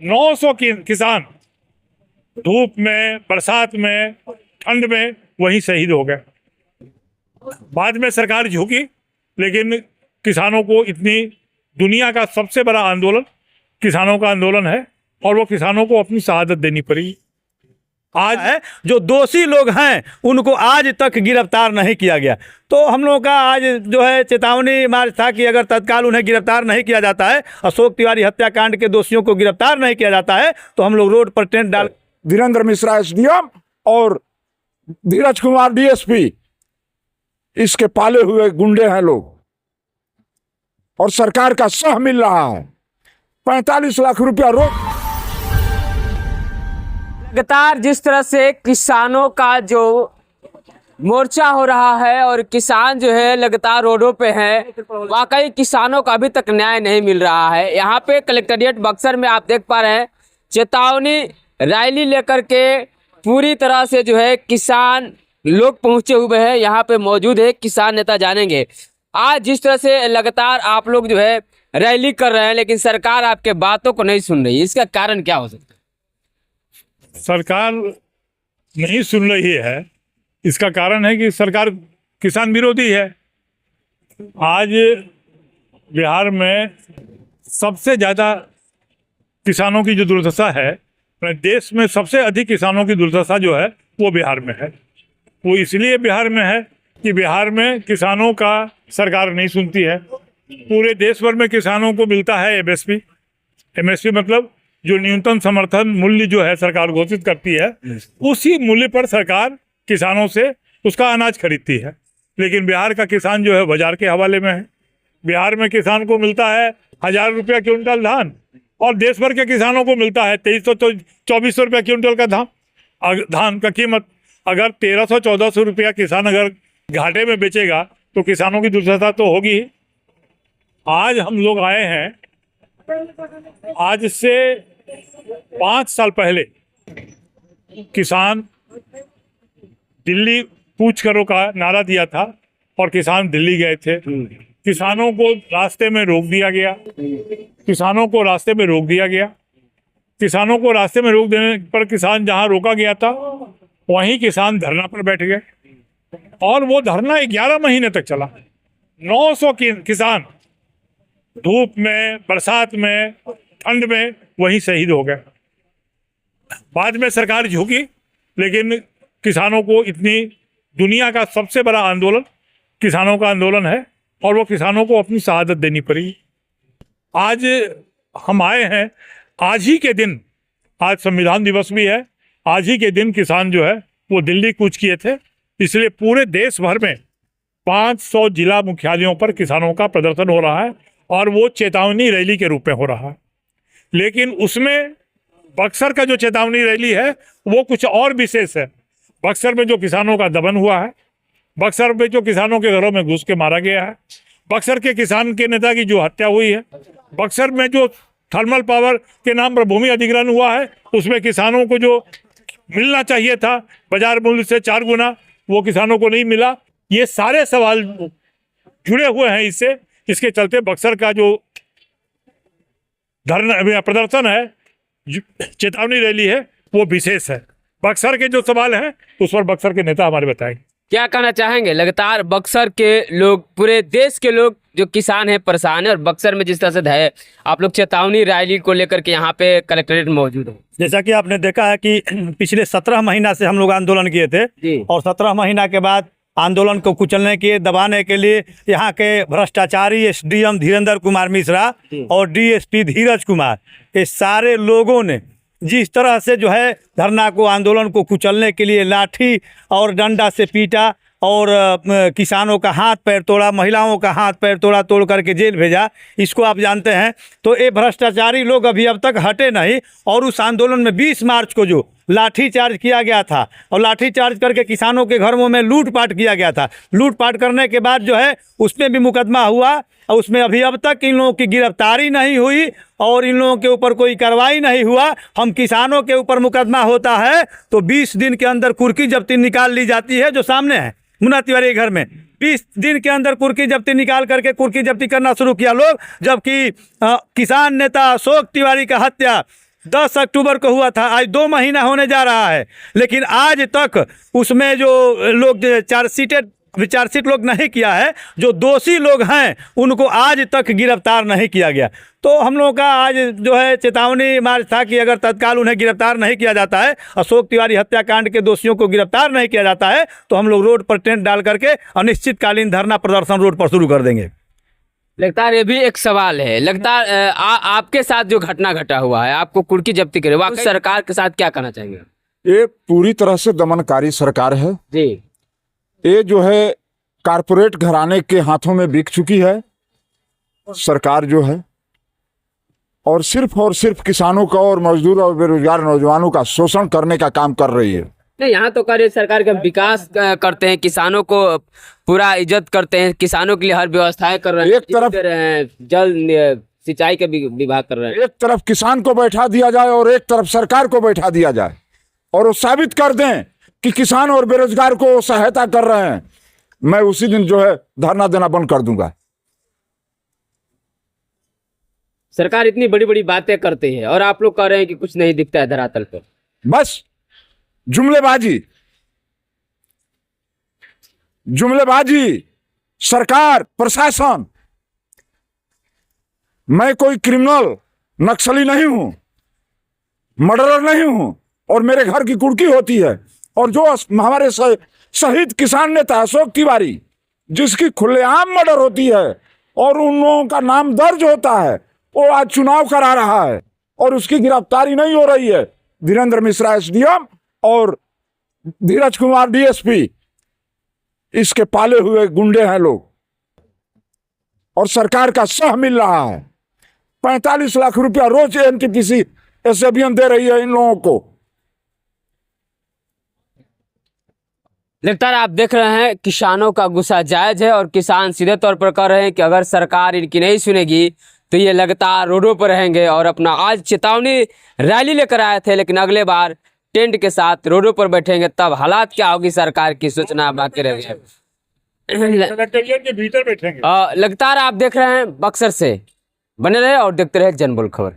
900 किसान धूप में, बरसात में, ठंड में वहीं शहीद हो गए। बाद में सरकार झुकी, लेकिन किसानों को इतनी, दुनिया का सबसे बड़ा आंदोलन किसानों का आंदोलन है और वो किसानों को अपनी शहादत देनी पड़ी। आज है जो दोषी लोग हैं उनको आज तक गिरफ्तार नहीं किया गया। तो हम लोगों का आज जो है चेतावनी मार्च था कि अगर तत्काल उन्हें गिरफ्तार नहीं किया जाता है, अशोक तिवारी हत्याकांड के दोषियों को गिरफ्तार नहीं किया जाता है, तो हम लोग रोड पर टेंट डाल। वीरेंद्र मिश्रा एसडीएम और धीरज कुमार डीएसपी, इसके पाले हुए गुंडे हैं लोग, और सरकार का सह मिल रहा है। 45 लाख रुपया रोक। लगातार जिस तरह से किसानों का जो मोर्चा हो रहा है और किसान जो है लगातार रोडों पे हैं, वाकई किसानों का अभी तक न्याय नहीं मिल रहा है। यहाँ पे कलेक्टेरिएट बक्सर में आप देख पा रहे हैं, चेतावनी रैली लेकर के पूरी तरह से जो है किसान लोग पहुंचे हुए हैं। यहाँ पे मौजूद है किसान नेता, जानेंगे आज जिस तरह से लगातार आप लोग जो है रैली कर रहे हैं, लेकिन सरकार आपके बातों को नहीं सुन रही, इसका कारण क्या हो सकता है? सरकार नहीं सुन रही है, इसका कारण है कि सरकार किसान विरोधी है। आज बिहार में सबसे ज़्यादा किसानों की जो दुर्दशा है, देश में सबसे अधिक किसानों की दुर्दशा जो है वो बिहार में है। वो इसलिए बिहार में है कि बिहार में किसानों का सरकार नहीं सुनती है। पूरे देश भर में किसानों को मिलता है एमएसपी। एमएसपी मतलब जो न्यूनतम समर्थन मूल्य जो है सरकार घोषित करती है, उसी मूल्य पर सरकार किसानों से उसका अनाज खरीदती है। लेकिन बिहार का किसान जो है बाजार के हवाले में है। बिहार में किसान को मिलता है 1000 रुपया क्विंटल धान, और देश भर के किसानों को मिलता है 2300-2400 रुपया क्विंटल का धान का कीमत। अगर 1300-1400 रुपया किसान अगर घाटे में बेचेगा तो किसानों की दुर्दशा तो होगी ही। आज हम लोग आए हैं, आज से 5 साल पहले किसान दिल्ली कूच करो का नारा दिया था और किसान दिल्ली गए थे। किसानों को रास्ते में रोक दिया गया। किसानों को रास्ते में रोक दिया गया। किसानों को रास्ते में रोक देने पर किसान जहां रोका गया था वहीं किसान धरना पर बैठ गए, और वो धरना 11 महीने तक चला। 900 किसान धूप में, बरसात में, ठंड में वहीं शहीद हो गए। बाद में सरकार झुकी, लेकिन किसानों को इतनी, दुनिया का सबसे बड़ा आंदोलन किसानों का आंदोलन है और वो किसानों को अपनी शहादत देनी पड़ी। आज हम आए हैं, आज ही के दिन, आज संविधान दिवस भी है, आज ही के दिन किसान जो है वो दिल्ली कूच किए थे। इसलिए पूरे देश भर में 500 जिला मुख्यालयों पर किसानों का प्रदर्शन हो रहा है और वो चेतावनी रैली के रूप में हो रहा है। लेकिन उसमें बक्सर का जो चेतावनी रैली है वो कुछ और विशेष है। बक्सर में जो किसानों का दमन हुआ है, बक्सर में जो किसानों के घरों में घुस के मारा गया है, बक्सर के किसान के नेता की जो हत्या हुई है, बक्सर में जो थर्मल पावर के नाम पर भूमि अधिग्रहण हुआ है, उसमें किसानों को जो मिलना चाहिए था बाजार मूल्य से 4 गुना, वो किसानों को नहीं मिला। ये सारे सवाल जुड़े हुए हैं इससे। इसके चलते बक्सर का जो धरना प्रदर्शन है, चेतावनी रैली है, वो विशेष है। बक्सर के जो सवाल हैं उस पर बक्सर के नेता हमारे बताएंगे। क्या कहना चाहेंगे? लगातार बक्सर के लोग, पूरे देश के लोग जो किसान हैं परेशान है, और बक्सर में जिस तरह से है, आप लोग चेतावनी रैली को लेकर के यहाँ पे कलेक्ट्रेट मौजूद हो। जैसा कि आपने देखा है कि पिछले 17 महीना से हम लोग आंदोलन किए थे, और 17 महीना के बाद आंदोलन को कुचलने के, दबाने के लिए यहाँ के भ्रष्टाचारी एसडीएम धीरेंद्र कुमार मिश्रा और डीएसपी धीरज कुमार, ये सारे लोगों ने जिस तरह से जो है धरना को, आंदोलन को कुचलने के लिए लाठी और डंडा से पीटा और किसानों का हाथ पैर तोड़ा, महिलाओं का हाथ पैर तोड़ा, तोड़ करके जेल भेजा, इसको आप जानते हैं। तो ये भ्रष्टाचारी लोग अभी अब तक हटे नहीं। और उस आंदोलन में 20 मार्च को जो लाठीचार्ज किया गया था, और लाठीचार्ज करके किसानों के घरों में लूटपाट किया गया था, लूटपाट करने के बाद जो है उसमें भी मुकदमा हुआ, और उसमें अभी अब तक इन लोगों की गिरफ्तारी नहीं हुई और इन लोगों के ऊपर कोई कार्रवाई नहीं हुआ। हम किसानों के ऊपर मुकदमा होता है तो 20 दिन के अंदर कुर्की जब्ती निकाल ली जाती है, जो सामने है मुन्ना तिवारी घर में 20 दिन के अंदर कुर्की जब्ती निकाल करके कुर्की जब्ती करना शुरू किया लोग। जबकि किसान नेता अशोक तिवारी का हत्या 10 अक्टूबर को हुआ था, आज 2 महीना होने जा रहा है, लेकिन आज तक उसमें जो लोग चार्जशीट लोग नहीं किया है, जो दोषी लोग हैं उनको आज तक गिरफ्तार नहीं किया गया। तो हम लोगों का आज जो है चेतावनी मार्च था कि अगर तत्काल उन्हें गिरफ्तार नहीं किया जाता है, अशोक तिवारी हत्याकांड के दोषियों को गिरफ्तार नहीं किया जाता है, तो हम लोग रोड पर टेंट डाल करके अनिश्चितकालीन धरना प्रदर्शन रोड पर शुरू कर देंगे। लगता है ये भी एक सवाल है। लगता है आपके साथ जो घटना घटा हुआ है, आपको कुर्की जब्ती करे, वाकई सरकार के साथ क्या कहना चाहेंगे? ये पूरी तरह से दमनकारी सरकार है जी। ये जो है कारपोरेट घराने के हाथों में बिक चुकी है सरकार जो है, और सिर्फ किसानों का और मजदूर और बेरोजगार नौजवानों का शोषण करने का काम कर रही है। नहीं, यहाँ तो करे सरकार का विकास करते हैं, किसानों को पूरा इज्जत करते हैं, किसानों के लिए हर व्यवस्थाएं कर रहे हैं, एक तरफ दे रहे हैं, जल सिंचाई का भी विभाग कर रहे हैं। एक तरफ किसान को बैठा दिया जाए और एक तरफ सरकार को बैठा दिया जाए, और वो साबित कर दें कि किसान और बेरोजगार को सहायता कर रहे हैं, मैं उसी दिन जो है धरना देना बंद कर दूंगा। सरकार इतनी बड़ी बड़ी बातें करती है और आप लोग कह रहे हैं कि कुछ नहीं दिखता है धरातल पर। बस जुमलेबाजी सरकार प्रशासन। मैं कोई क्रिमिनल नक्सली नहीं हूं, मर्डरर नहीं हूं, और मेरे घर की कुर्की होती है। और जो हमारे शहीद किसान नेता अशोक तिवारी, जिसकी खुलेआम मर्डर होती है और उन लोगों का नाम दर्ज होता है, वो आज चुनाव करा रहा है और उसकी गिरफ्तारी नहीं हो रही है। धीरेन्द्र मिश्रा एसडीएम और धीरज कुमार डीएसपी, इसके पाले हुए गुंडे हैं लोग, और सरकार का सह मिल रहा है। 45 लाख रुपया रोज एनटीपीसी एसएबीएन दे रही है इन लोगों को। लगता है आप देख रहे हैं किसानों का गुस्सा जायज है, और किसान सीधे तौर पर कह रहे हैं कि अगर सरकार इनकी नहीं सुनेगी तो ये लगातार रोडों पर रहेंगे। और अपना आज चेतावनी रैली लेकर आए थे, लेकिन अगले बार टेंट के साथ रोडों पर बैठेंगे, तब हालात क्या होगी सरकार की सूचना बाकी रह गई। सेक्रेटेरिएट के भीतर बैठेंगे। लगातार आप देख रहे हैं बक्सर से, बने रहे और देखते रहे जनबोल खबर।